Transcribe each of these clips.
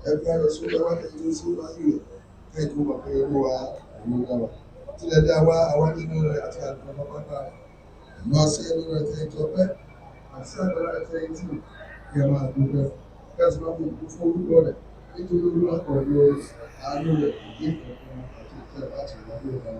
ẹgbẹ́ ayọ̀ sódà wá tẹ̀lé sí wáyé rẹ̀ kẹ́kọ̀ọ́ mọ̀ pé owó wa ìlú dáwà tilẹ̀ dá wa àwa nínú rẹ̀ àti àdúrà pápá lọ sí ẹnu rẹ̀ tẹ̀ ìjọpẹ́ àti àdúrà rẹ̀ tẹ̀ ìtì kí ẹ máa dúpẹ́ kẹ́sì máa mú ìlú fún orúkọ rẹ̀ nítorí olúwa kọ̀ ló àánú rẹ̀ ìdí ìkọ̀ọ̀kan àti ìfẹ́ láti ìwádìí ọ̀gá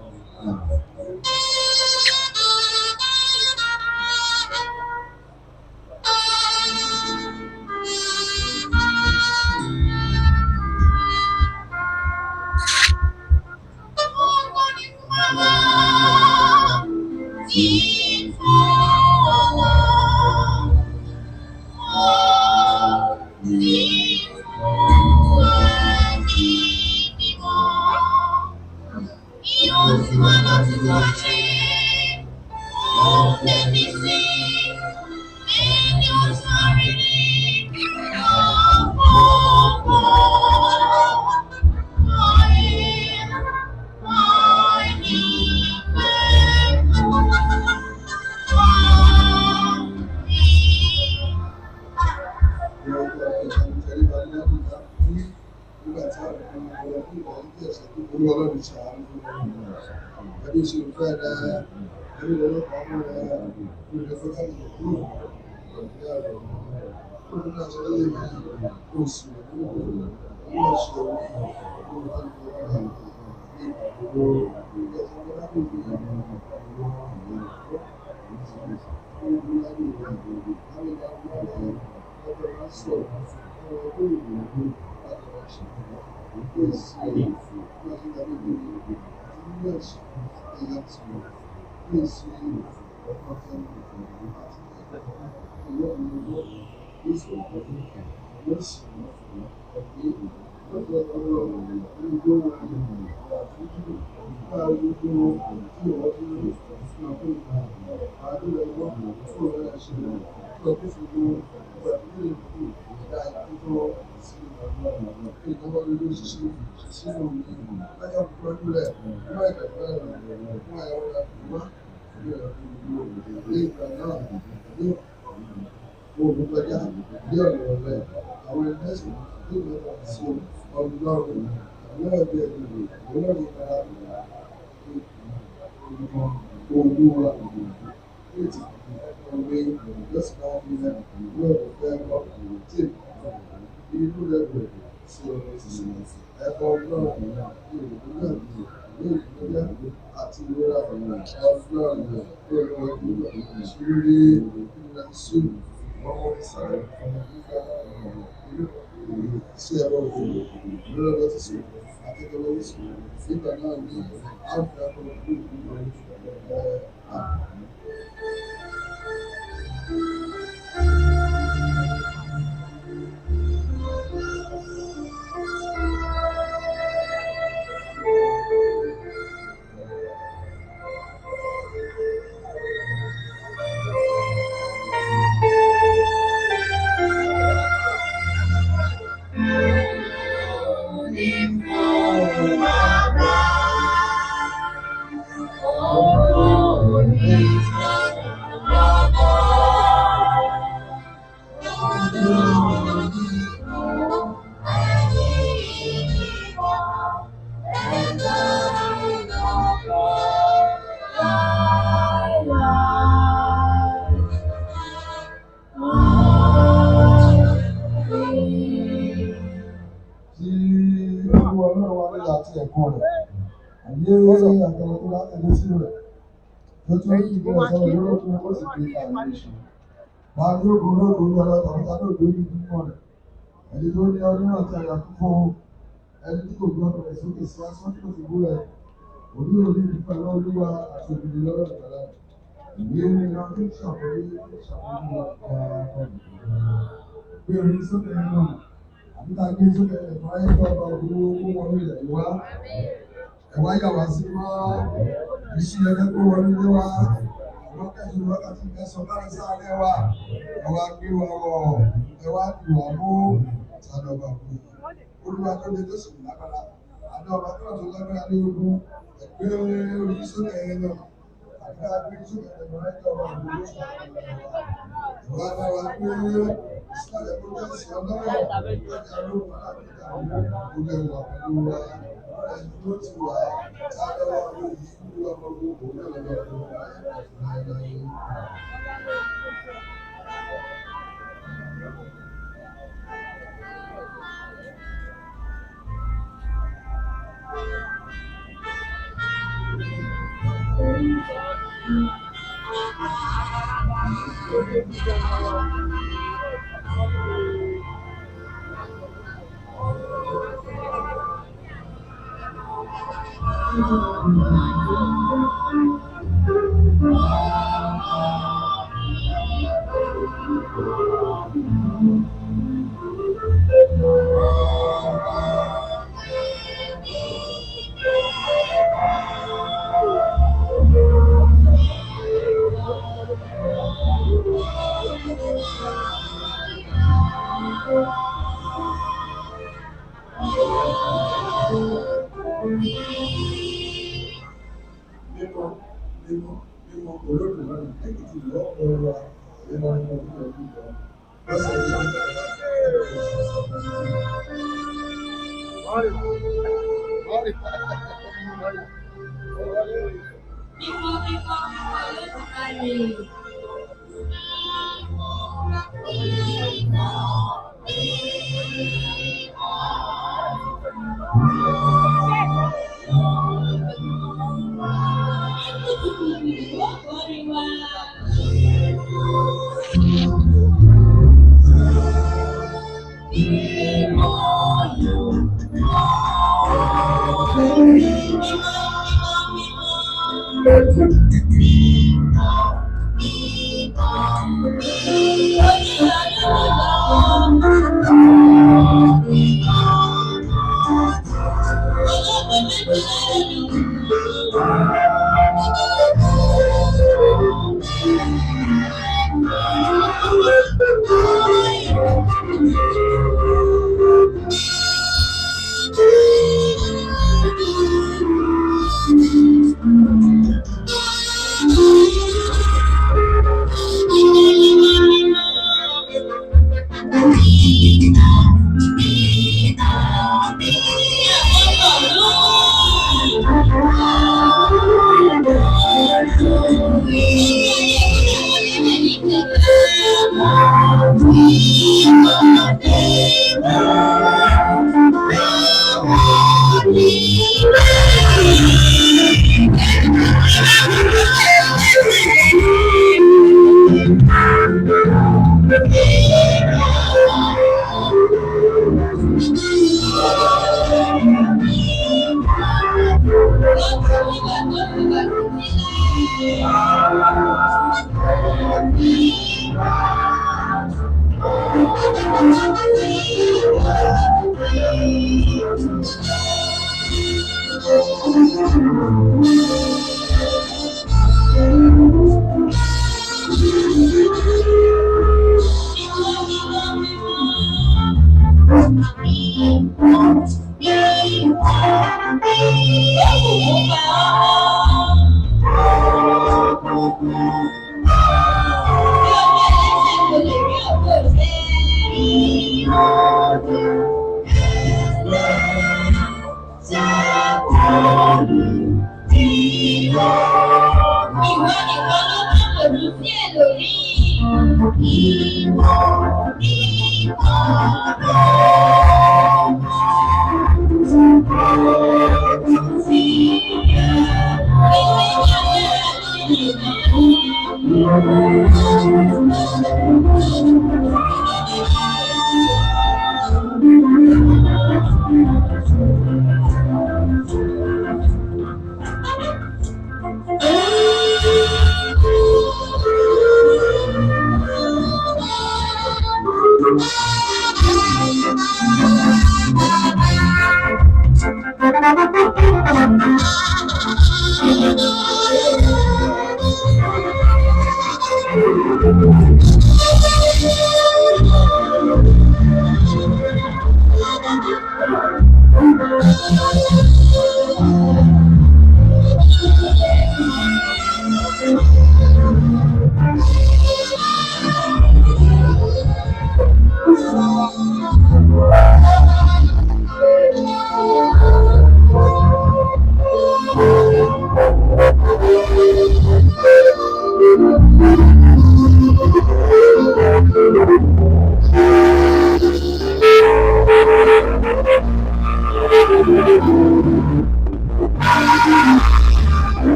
ẹni tó ní ọdún náà ti àyà fún ẹni tí kò gbọ́dọ̀ rẹ̀ sókè sí asán tó ti bú rẹ̀ òní òní nípa lọ́wọ́ àti òbí lọ́rọ̀ ìgbàlá ìwé ní ìran tó ṣàfọyé pé orí sókè nínú àbíta gbé sókè ẹ̀fọ́ ayé tó ọba òwúrò owó wọlé ilẹ̀ ìwá ẹ̀wá yà wá sí mọ́ iṣẹ́ ẹgbẹ́ tó wọlé ilé wa wákàtí wákàtí mẹ́sàn-án láti sáré wa ẹ̀wá gbé wa wọ̀ ẹ̀wá dì wá mú sádọ́gba fún olúwa tó lè tó sì lágbára àdọ́gba tó lágbára ní ogun ẹgbẹ́ orí sókè ẹ̀yẹ náà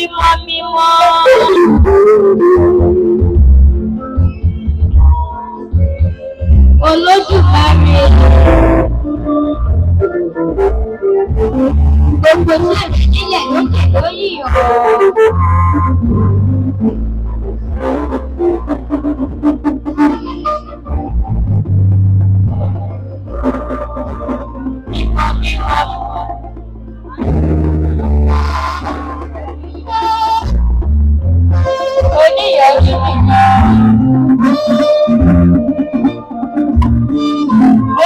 mímọ́ mímọ́. Olódùmarè. Gbogbo sẹ́ẹ̀dẹ̀ nílẹ̀ lókè lórí ọ̀rọ̀. Oníyọ̀jú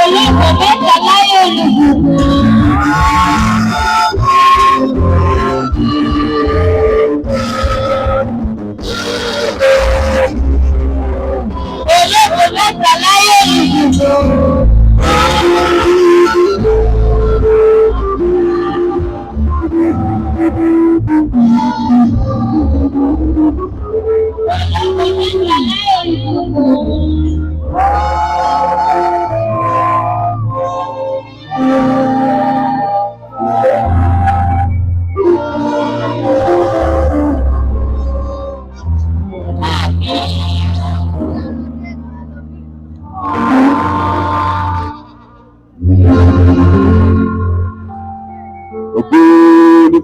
olóko mẹ́ta láyé olùbùkún. Olóko mẹ́ta láyé olùbùkún.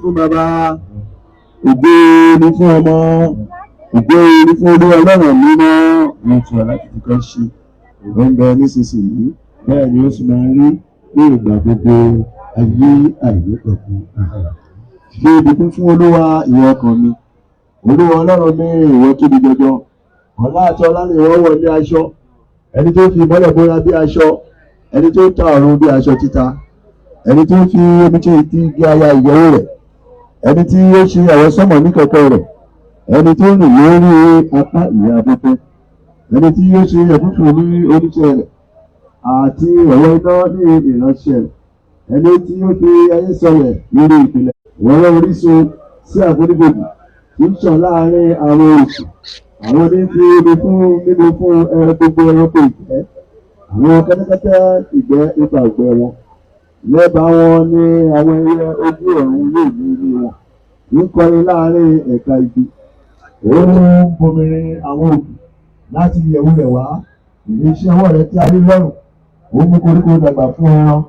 Fún bàbá, ògo ni fún ọmọ, ògo ni fún olú ọlọ́run mímọ́ ní ti ọ̀la ti kọ́ ṣe ògo ń bẹ nísinsìnyí bẹ́ẹ̀ ni ó sì máa rí ní ìgbà gbogbo ayé àìnípẹ̀kun. Ṣé ìbùkún fún olúwa ìwọ ọkàn mi, olúwa ọlọ́run ní ìwọ tóbi jọjọ, ọlá àti ọlá ni ìwọ wọ̀ ní aṣọ, ẹni tó fi ìmọ́lẹ̀ bóra bí aṣọ, ẹni tó ta ọ̀run bí aṣọ títa, ẹni tó fi omi tí ì ti gé aya ìyàwó rẹ̀, ẹni tí ó ṣe àwọn sọmọ ní kẹ̀kẹ́ rẹ̀, ẹni tó rìn lórí apá ìyá afẹ́fẹ́, ẹni tí ó ṣe ẹ̀fúnfún ní oníṣẹ́ rẹ̀ àti ọ̀wọ́ iná ní ìránṣẹ́ rẹ̀, ẹni tí ó fi ayé sọlẹ̀ lórí ìpìlẹ̀ ìwọ́rọ̀ orísun sí àfonífojì tí ń ṣàn láàárín àwọn oṣù, àwọn ní fi omi fún mímu fún gbogbo ẹranko ìgbẹ́, àwọn kẹ́tẹ́kẹ́tẹ́ ìgbẹ́ nípa ìgbẹ́ wọn. Lẹ́bàá wọn ní àwọn ẹyẹ ojú ọ̀run yóò ní ilé wọn, ń kọrin láàárín ẹ̀ka igi. Ó ń bomirin àwọn òkè láti ìyẹ̀wù rẹ̀ wá, iṣẹ́ ọwọ́ rẹ̀ tí a rí lọ́rùn. Ó mú koríko dàgbà fún ẹran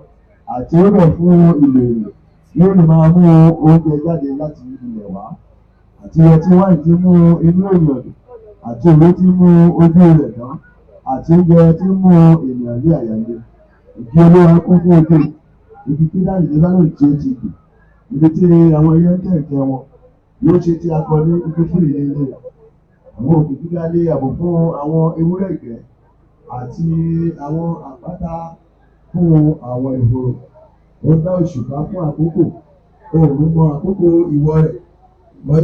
àti ó bẹ̀ fún ìlèrè, yóò lè máa mú oúnjẹ jáde láti ilẹ̀ wá. Àti ọtí wáìnì tí mú inú ènìyàn dùn, àti òwe tí mú ojú rẹ̀ dán, àti oúnjẹ tí mú ènìyàn ní àyànjẹ. Ìdí olóra kún fún ojú, ibi tí dáàbìdì bá lòdì tí ó ti dùn, ibi tí àwọn ẹyẹ ń tẹ̀kẹ́ wọn yóò ṣe tí a kọ ní ibi fún ìdílé rẹ̀. Àwọn òkè gíga lé ààbò fún àwọn ewúrẹ́ ìgbẹ́ àti àwọn àpáta fún àwọn ìhòòhò. Ó dá òṣùpá fún àkókò, oòrùn mọ àkókò ìwọ̀ rẹ̀, wọ́n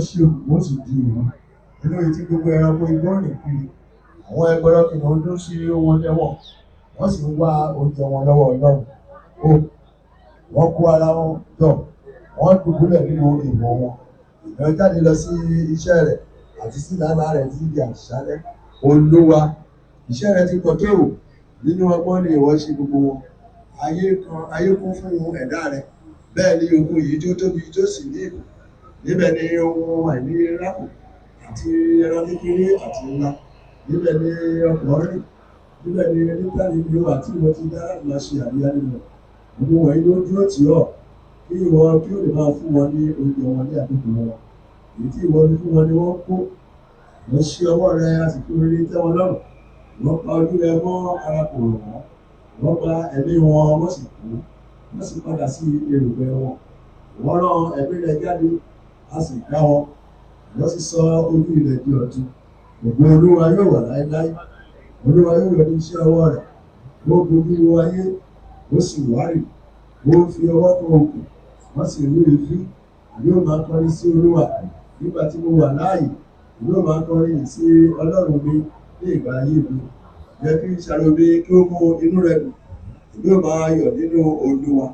sì di ìlú. Inú etí gbogbo ẹranko igbó rìn kiri, àwọn ẹgbẹ̀rún kìnnìún dún sí wọn lẹ́wọ̀n, wọ́n sì ń wá oúnjẹ wọn lọ́wọ́ Ọlọ́run. Wọ́n kó ara wọn jọ, wọ́n dùbúlẹ̀ nínú ìwọ̀ wọn. Ìran jáde lọ sí iṣẹ́ rẹ̀ àti sí ìdáná rẹ̀ tí di àṣálẹ́. Olúwa, iṣẹ́ rẹ̀ ti pọ̀ tó rò, nínú ọgbọ́n ni ìwọ ṣe gbogbo wọn. Ayé kún fún ẹ̀dá rẹ̀, bẹ́ẹ̀ ni ogun yìí tó tóbi tó sì ní ìbò. Níbẹ̀ ni ohun àìní rákò àti ẹran kékeré àti ńlá. Níbẹ̀ ni ọkọ̀ rìn, níbẹ̀ ni nígbà níbi ó àti ìwọ ti dára máa ṣe àríyá nínú. Gbogbo wọ̀nyí ló dúró tì ọ́, kí ìwọ kí ó lè máa fún wọn ní oúnjẹ wọn ní àkókò wọn. Èyí tí ìwọ ní fún wọn ni wọ́n kó. Wọ́n ṣí ọwọ́ rẹ a sì fi orí tẹ́ wọn lọ́rùn. Wọ́n pa ojú rẹ mọ́ ara kò rọ̀ wọ́n. Wọ́n gba ẹ̀mí wọn wọ́n sì kú. Wọ́n sì padà sí erùpẹ̀ wọn. Wọ́n rán ẹ̀mí rẹ jáde, a sì dá wọn. Wọ́n sì sọ ojú ilẹ̀ di ọ̀tun. Gbogbo Olúwa yóò wà láéláé. Olúwa yóò yọ ní iṣẹ́ ọwọ́ rẹ̀. Ó bojú wo ayé, ó sì wárì. Ó fi ọwọ́ kan òkú, wọ́n sì rú èéfín. Yóò máa kọrin sí Olúwa nígbà tí mo wà láàyè. Yóò máa kọrin sí Ọlọ́run mi ní ìgbà ayé mi. Jẹ́ kí ṣàlómi kí ó mú inú rẹ̀ dùn. Yóò máa yọ̀ nínú Olúwa.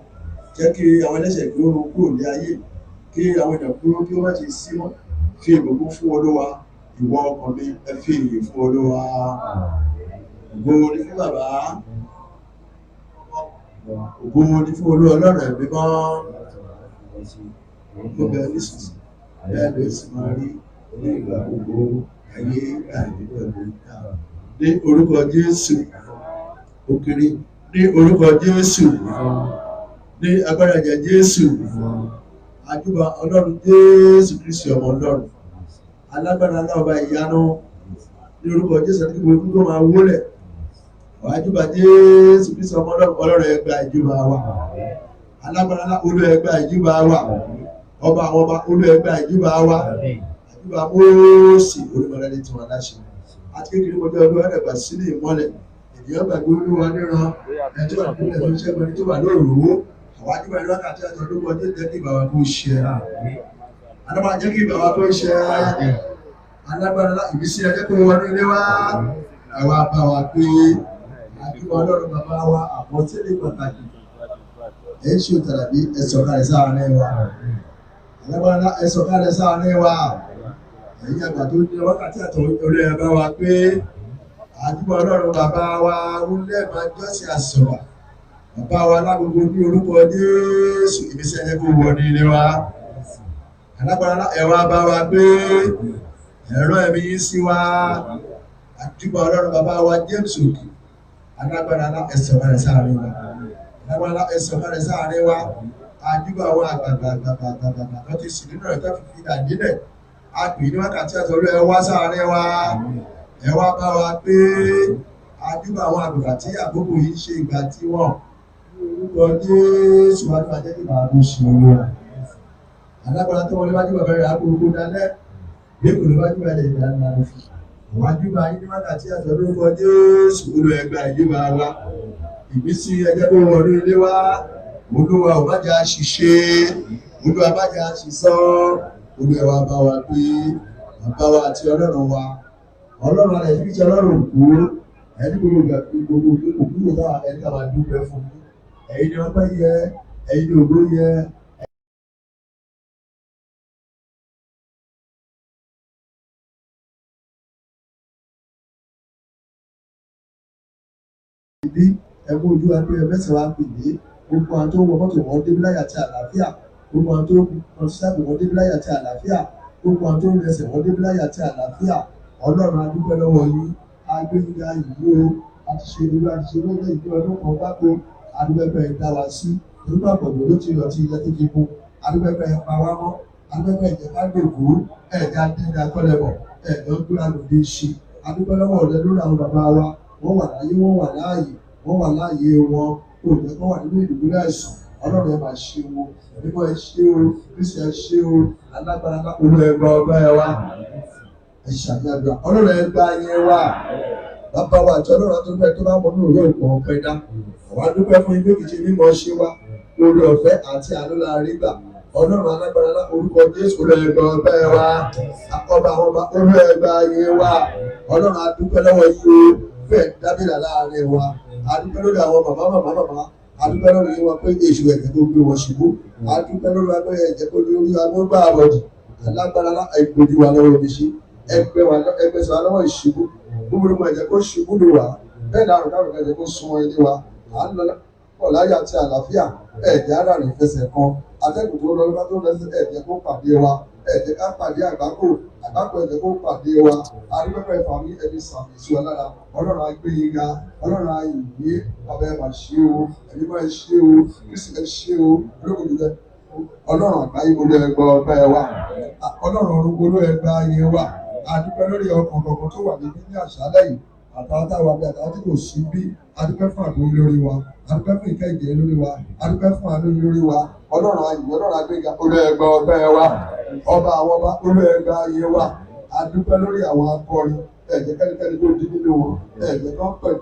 Jẹ́ kí àwọn ẹlẹ́ṣẹ̀ kí ó run kúrò ní ayé. Kí àwọn ènìyàn kúrò kí ó má ṣe sí mọ́. Fi ìbùkún fún Olúwa, ìwọ ọkàn mi, ẹ fi ìyìn fún Olúwa. Ògo ni fún Bàbá. Ògo ni fún Olúwa Ọlọ́run ẹ̀mí mọ́. Ó bẹ nísinsìnyí bẹ́ẹ̀ ló sì máa rí ní ìgbà gbogbo ayé àìnípẹ̀lú ní orúkọ Jésù ó kéré ní orúkọ Jésù ní agbára ẹ̀jẹ̀ Jésù àjùbà Ọlọ́run Jésù Kristi ọmọ Ọlọ́run alágbára náà ọba ìyanu ní orúkọ Jésù àti gbogbo tó máa wólẹ̀ àjùbà Jésù Kristi ọmọ Ọlọ́run ẹ gba ìjùbà wa alágbára náà olú ẹ gba ìjùbà wa ọba àwọn ọba olú ẹ gba ìjùbà wa àjùbà Mósè olùmọ̀lẹ́ni tí wọ́n láṣẹ àti kékeré mọ́jọ́ ọdún ẹ̀dẹ̀gbà sílé ìmọ́lẹ̀ ènìyàn gbàgbé olúwa níran ẹni tó wà nípìnlẹ̀ tó ń ṣẹ́gun ẹni tó wà lóòrùwó àwọn àjùbà ìlú wákàtí àti ọdún kan tó jẹ́ kí ìbáwá tó ṣe alábà jẹ́ kí ìbáwá tó ṣe alágbára ìbísí ẹjẹ́ tó wọnú ilé wa àwa bá wa pé àjùbà Ọlọ́run bàbá wa àpọ́tẹ́lẹ̀ pàtàkì ẹ̀ ń ṣe òtàlàbí ẹ̀sọ̀ kalẹ̀ sáàárín wa alágbára ẹ̀sọ̀ kalẹ̀ sáàárín wa ẹ̀yìn àgbà tó ní wákàtí àtọ̀wọ́ orí ẹ̀ bá wa pé àjùbà Ọlọ́run bàbá wa wúlẹ̀ máa jọ́sìn àsọ̀rọ̀ bàbá wa lágbogbo ní orúkọ Jésù ìbísí ẹjẹ́ kó wọ ní ilé wa alágbára ẹ̀wà bá wa pé ẹ̀rọ ẹ̀mí yìí sí wa àjùbà Ọlọ́run bàbá wa James Òkè alágbára ẹ̀sọ̀ kalẹ̀ sáàárín wa alágbára ẹ̀sọ̀ kalẹ̀ sáàárín wa àjùbà àwọn àgbàgbàgbàgbàgbà tó ti sì nínú ẹ̀tọ́ fífi dàdílẹ̀ a pè ní wákàtí àtọ́lú ẹwà sáàárín wa ẹwà bá wa pé àjùbà àwọn àgbàgbà tí àkókò yìí ṣe ìgbà tí wọ́n orúkọ Jésù wájú ajẹ́ kí bàbá ṣe owó alágbára tó wọlé wájú bàbá rẹ̀ àkókò dalẹ̀ lẹ́kọ̀ọ́ ló wájú bàbá rẹ̀ ìdáná rẹ̀ fún wájú bá yín ní wákàtí àtọ́lú orúkọ Jésù olú ẹgbẹ́ àjùbà wa ìbísí ẹjẹ́ tó wọlé ilé wa olúwa ò má jẹ́ àṣìṣe olúwa má jẹ́ àṣìṣọ́ olúwa bá wa pé bàbá wa àti Ọlọ́run wa Ọlọ́run alẹ́ fi ṣe Ọlọ́run kú ẹni gbogbo òkú yóò dára ẹni ká máa dúpẹ́ fún mi ẹ̀yin ni ọpẹ́ yẹ ẹ̀yin ni ògo yẹ. ìdí ẹ̀mú ojú wa pé ẹ̀mẹ́sẹ̀ wa pè dé gbogbo àwọn tó ń wọ mọ́tò wọn débi láyà àti àlàáfíà gbogbo àwọn tó ń lọ sí sáàbù wọn débi láyà àti àlàáfíà gbogbo àwọn tó ń rẹsẹ̀ wọn débi láyà àti àlàáfíà Ọlọ́run a dúpẹ́ lọ́wọ́ yín agbẹ́yìnká yìí o àti ṣe ìlú àti ṣe lọ́jọ́ ìdí ọdún kan gbáko adúpẹ́pẹ́ dá wa sí orúkọ àpọ̀jù ló ti lọ sí ilẹ̀ tó ti kú adúpẹ́pẹ́ pa wá mọ́ adúpẹ́pẹ́ ìjẹ̀ká gbèkú ẹ̀ẹ́dá dídá kọ́lẹ̀bọ̀ ẹ̀ẹ́dá gbúra lòdì ṣe adúpẹ́ lọ́wọ́ rẹ lórí àwọn bàbá wa wọ́n wà láyé wọ́n wà láàyè wọn òòjẹ́ kan wà nínú ìdúgbò àìsàn Ọlọ́run ẹ máa ṣe wo nígbà ẹ ṣe o Kristi ẹ ṣe o alágbára lápòlú ẹgbẹ́ ọgbẹ́ ẹ wá ẹ ṣàmìàdùn Ọlọ́run ẹ gbá yẹn wá bàbá wa àti Ọlọ́run tó bẹ́ẹ̀ tó bá mọ nínú yóò pọ̀ ọpẹ́ dá àwọn adúpẹ́ fún ibi kìí ṣe mímọ́ ṣe wá lórí ọ̀fẹ́ àti àánú la rí gbà Ọlọ́run alágbára lá orúkọ Jésù olóògbé ọgbẹ́ wa ọba àwọn ọba olóògbé ayé wa Ọlọ́run adúpẹ́ lọ́wọ́ yìí o fẹ́ẹ̀ dábìlà láàrin wa adúpẹ́ lórí àwọn màmá adúpẹ́ lórí wọn pé èṣù ẹ̀jẹ̀ tó gbé wọn ṣubú adúpẹ́ lórí wọn pé ẹ̀jẹ̀ tó gbé wọn gbá àbọ̀dì alágbára lá ẹgbẹ̀dì wa lọ́wọ́ oníṣẹ́ ẹgbẹ́ sọ lọ́wọ́ ìṣubú gbogbo ẹ̀jẹ̀ kó ṣubú lò wá bẹ́ẹ̀ dàrú ẹ̀jẹ̀ kó súnmọ́ ilé wa à ń lọ pọ̀ láyé àti àlàáfíà ẹ̀jẹ̀ ara rẹ̀ fẹsẹ̀ kan atẹ́gùn tó lọ lọ́wọ́ tó lẹ́sẹ̀ ẹ̀jẹ̀ kó pàdé wa ẹ̀jẹ̀ ká pàdé àgbákò ẹ̀jẹ̀ kó pàdé wa adúpẹ́pẹ́ ìfàmì ẹni sàmì sí wa lára Ọlọ́run agbẹ́yìnga Ọlọ́run ayìnbí ọbẹ̀ ẹ̀ máa ṣe o ẹni máa ṣe o Kristi ẹ̀ ṣe o olókùnrin Ọlọ́run àgbáyé olú ẹgbẹ́ ọgbẹ́ wa Ọlọ́run orúkọ olú ẹgbẹ́ ayé wa adúpẹ́ lórí ọkàn kọ̀ọ̀kan tó wà níbí ní àṣálẹ́ yìí àtàwọn táwa bí àtàwọn tí kò sí bí adúpẹ́ fún àdúró lórí wa adúpẹ́ fún ìkẹ́jẹ́ lórí wa adúpẹ́ fún àánú lórí wa Ọlọ́run ayé Ọlọ́run agbẹ́ga olú ẹgbẹ́ ọgbẹ́ wa ọba àwọn ọba olú ẹgbẹ́ ayé wa adúpẹ́ lórí àwọn akọrin ẹ̀jẹ̀ kẹ́nikẹ́ni tó di nínú wọn ẹ̀jẹ̀ kan pẹ̀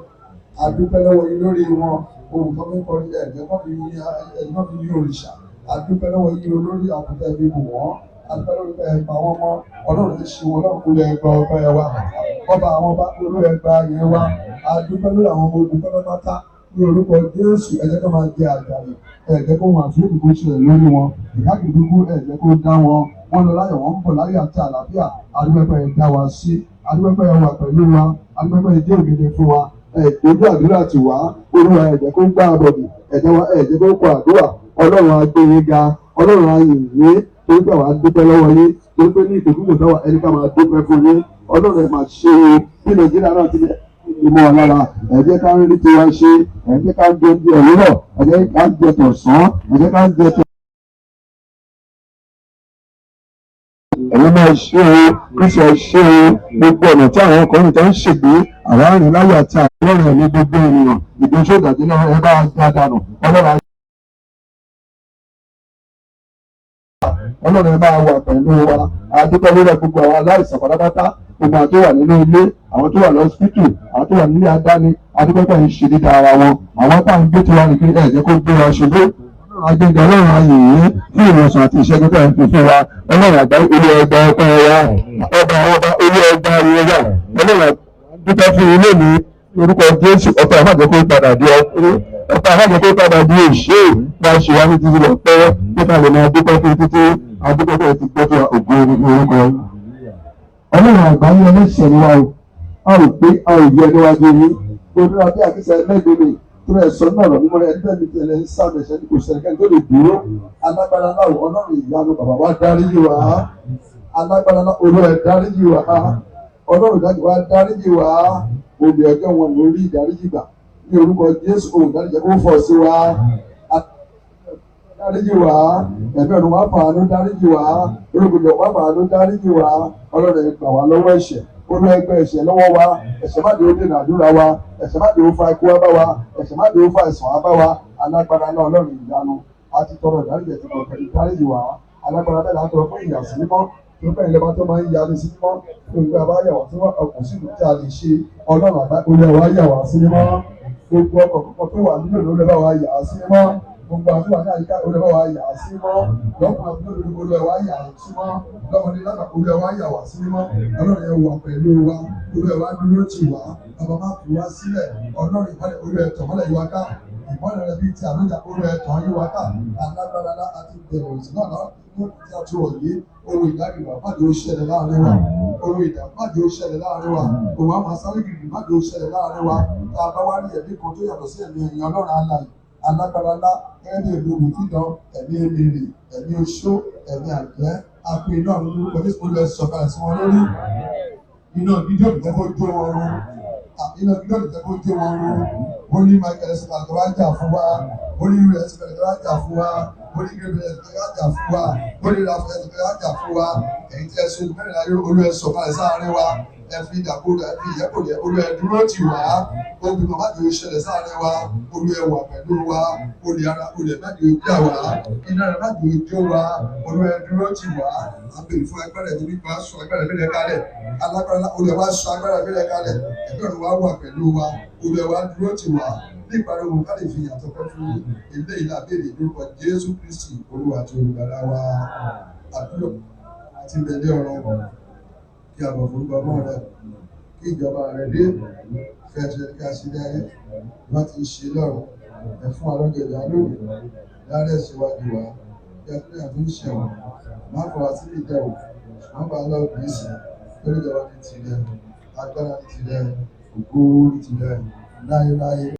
adúpẹ́ lọ́wọ́ yín lórí wọn ohun kan fẹ́ kọrin ẹ̀jẹ̀ kan fi yí òrìṣà adúpẹ́ lọ́wọ́ yín lórí àkùtẹ́ fi bù wọ́n adúpẹ́ lórí ẹ̀pà wọn mọ́ Ọlọ́run ti ṣe wọn lọ́rùn kúlẹ̀ ẹgbẹ́ ọgbẹ́ wa ọba àwọn ọba olú ẹgbẹ́ ayé wa adúpẹ́ lórí àwọn ọmọ ogun pátápátá ní orúkọ Jésù ẹ̀jẹ̀ kan máa jẹ àjàyè ẹ̀jẹ̀ kó wọn àti ìdìbò ṣẹlẹ̀ lórí wọn ìdákìdúgbò ẹ̀jẹ̀ kó dá wọn lọ láyọ̀ wọn ń bọ̀ láyọ̀ àti àlàáfíà adúpẹ́pẹ́ dá wa sí adúpẹ́pẹ́ wà pẹ̀lú wa adúpẹ́pẹ́ jẹ́ ògidì fún wa ojú àdúrà ti wá olúwa ẹ̀jẹ̀ kó gbá àbọ̀dì ẹ̀jẹ̀ kó kọ àdúrà ọlọ́run á gbé yín ga, ọlọ́run á yìn yín torí pé àwa dúpẹ́ lọ́wọ́ yín torí pé ní ìkókó táwa ẹni ká máa dúpẹ́ fún yín ọlọ́run ẹ̀ máa ṣe é bí nàìjíríà náà ti ìmọ̀ ọ̀lára ẹ jẹ́ ká rí tiwa ṣe ẹ jẹ́ ká jẹ òwúrọ̀ ẹ jẹ́ ká jẹ tọ̀sán ẹ jẹ́ ká jẹ tọ̀. ẹ̀yin máa ṣe o kíṣe ṣe o gbogbo ọ̀nà tí àwọn ọkùnrin tó ń ṣègbè àwọn arìnrìn láyé àti àwọn ọ̀rẹ́ ní gbogbo ènìyàn ìgbésẹ̀ ìdàgbé náà ẹ bá gbá dànù ọlọ́run ẹ máa wà pẹ̀lú wa adúpẹ́ lórí gbogbo àwọn aláìsàn pátápátá gbogbo àwọn tó wà nínú ilé àwọn tó wà lọ́sítítù àwọn tó wà nílé àdáni adúpẹ́ pẹ̀lú ṣe dídá ara wọn àwọn táwọn gbé tiwa nìkan ẹ̀ jẹ́ kó gbé wa ṣubú agbẹ́gbẹ́ ọlọ́run ayè yìí fún ìwòsàn àti ìṣẹ́gun tó ń fi fún wa ọlọ́run àgbà olú ẹgbẹ́ ọkọ wa ọba olú ẹgbẹ́ ariwo wa ọlọ́run dúpẹ́ fún ilé mi orúkọ Jésù ọ̀pọ̀ àmàjẹ́ kó padà di ọkùnrin ọ̀pọ̀ àmàjẹ́ kó padà di òṣè bá ṣe wá ní títí lọ pẹ́ nípa lè máa dúpẹ́ fún títí adúpẹ́ tó ti gbọ́ fún ògo orúkọ ọlọ́run àgbáyé ẹlẹ́sẹ̀ ni wa o a ò pé a ò yẹ níwájú yín gbogbo àbí àkísà ẹlẹ́gbẹ̀ẹ́ tó rẹ̀ sọ náà mímọ́ ẹgbẹ́ mi tẹ̀lé ń sáàmì ẹ̀ṣẹ́ ní kò sẹ́kẹ́ tó lè dúró alágbára náà ọlọ́run ìyanu bàbá wa dáríjì wá alágbára náà olú ẹ̀ dáríjì wá ọlọ́run dájú wa dáríjì wá òbí ọjọ́ wọn lórí ìdáríjì gbà ní orúkọ Jésù òun dáríjì kó fọ̀ sí wa dáríjì wá ẹ̀mí ọ̀run wá fàánú dáríjì wá orúkọ wá fàánú dáríjì wá ọlọ́run ẹ̀ gbà wá lọ́wọ́ ẹ̀ṣẹ̀ olú ẹgbẹ́ ẹ̀ṣẹ̀ lọ́wọ́ wa ẹ̀ṣẹ̀ má dé dènà àdúrà wa ẹ̀ṣẹ̀ má dé fa ikú wa bá wa ẹ̀ṣẹ̀ má dé fa ẹ̀sán wa bá wa alágbára náà ọlọ́run ìyanu àti tọrọ ìdáríjì ẹ̀sìn kọ̀ọ̀kan ìdáríjì wa alágbára bẹ́ẹ̀ láti tọrọ fún ìyàsí mímọ́ tó bẹ́ẹ̀ lẹ́bàá tó máa ń yára sí mímọ́ olùgbé àbáyàwó tí wọ́n kò sí ìlú tí a lè ṣe ọlọ́run àgbákòlẹ̀ wa yà wá sí mímọ́ gbogbo ọkọ̀ tó wà nínú ìlú lẹ́bàá wa yà á sí mímọ́ gbogbo àdúrà ní àyíká olùwà wa yà á sí mọ́ lọ́kùnrin àbúrò olùwà wa yà á sí mọ́ lọ́mọdé lágbà olùwà wa yà wá sí mọ́ ọlọ́run yẹn wà pẹ̀lú wa olùwà wa dúró tì wá bàbá má fi wá sílẹ̀ ọlọ́run ìmọ̀lẹ̀ olùwà ẹ̀tọ́ mọ́lẹ̀ yìí wá ká ìmọ̀lẹ̀ rẹ̀ bíi ti àlójà olùwà ẹ̀tọ́ yìí wá ká alágbára àti bẹ̀rẹ̀ òsì náà lọ́wọ́ tí a ti wọ̀ yé ohun ìdágbìmọ̀ má jẹ́ ó ṣẹlẹ̀ láàrin wa ohun ìdá má jẹ́ ó ṣẹlẹ̀ láàrin wa òun àmọ́ sáré gidi má jẹ́ ó ṣẹlẹ̀ láàrin wa tá a bá wá rí ẹ̀mí kan tó yàtọ̀ sí ẹ̀mí ẹ̀yìn ọlọ́run alààyè alágbára ńlá gẹ́gẹ́ bí èmi olùfídàn ẹ̀mí emèrè ẹ̀mí oṣó ẹ̀mí àjẹ́ àpò iná àwọn olórúkọ tí ó lọ sọ̀kalẹ̀ sí wọn lórí iná gidi òdìjẹ́ kó jó wọn run iná gidi òdìjẹ́ kó jó wọn run ó ní Michael sọ̀kalẹ̀ tó wá jà fún wa ó ní rẹ̀ sọ̀kalẹ̀ tó wá jà fún wa ó ní Gabriel tó wá jà fún wa ó ní Raphael tó wá jà fún wa èyí tí ẹ sọ ìbẹ̀rẹ̀ ayé olú ẹ sọ̀kalẹ̀ sáàárín wa ẹ fi ìdàkúdà ẹ fi ìyẹ́kọ̀lẹ̀ olú ẹ dúró tì wá obì màmá di oṣẹlẹ̀ sáàárín wa olú ẹ wà pẹ̀lú wa olè ara olè má di ojú àwa iná rẹ má di ojú wa olú ẹ dúró tì wá abèrè fún agbára ẹni nípa sọ agbára ìbílẹ̀ kalẹ̀ alágbára olú ẹ wá sọ agbára ìbílẹ̀ kalẹ̀ ẹgbẹ́ ọ̀run wa wà pẹ̀lú wa olú ẹ wá dúró tì wá ní ìparí ohun ká lè fi ìyàtọ̀ pẹ́ fún ilé ìlà béèrè lórúkọ Jésù Kristi Olúwa àti olùgbàlà wa àdúrà àti ìbẹ̀lẹ̀ ọ̀rọ̀ kí a bọ̀ fún ọmọ rẹ kí ìjọba rẹ dé fẹ́ ṣe ká sí láyé wọ́n ti ṣe lọ́rùn ẹ fún alọ́gẹ̀dẹ̀ alóòrùn lárẹ̀ síwájú wa kí a tún yà fún ìṣẹ̀wọ̀n má fọwọ́ sí ìdẹ̀wò má bàa lọ bí sí lórí ìjọba ní tirẹ̀ agbára ní tirẹ̀ ògo ní tirẹ̀ láyé láyé.